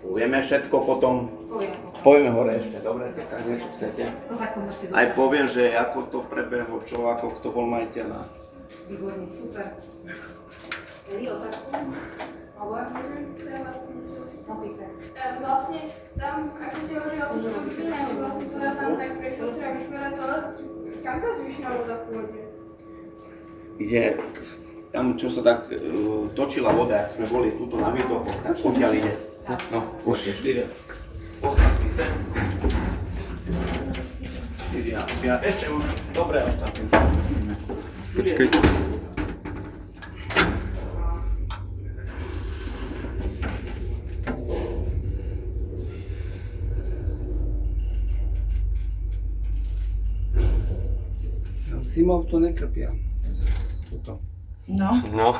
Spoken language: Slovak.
Povieme všetko potom. Povieme hore ešte, dobre, keď sa niečo chcete. To za k tomu ešte Aj dostane. poviem, že ako to prebehlo, čo, ako kto bol majiteľ. Výborne, super. Eli, otázku? Hovor? No, pýtaj. Vlastne tam, ako si hovoril o tých turbínach, že vlastne to dá tam tak prefiltruje a vytvára to, kam tá zvyšná voda pôjde? Ide tam, čo sa tak točila voda, ak sme boli tuto na výtokoch, tak pokiaľ ide. No, už je 4. Postavky sem. 4 a 5. Ešte už, dobre, už tam tým musíme. Počkaj. Zimou to netrpia. Toto. No. No.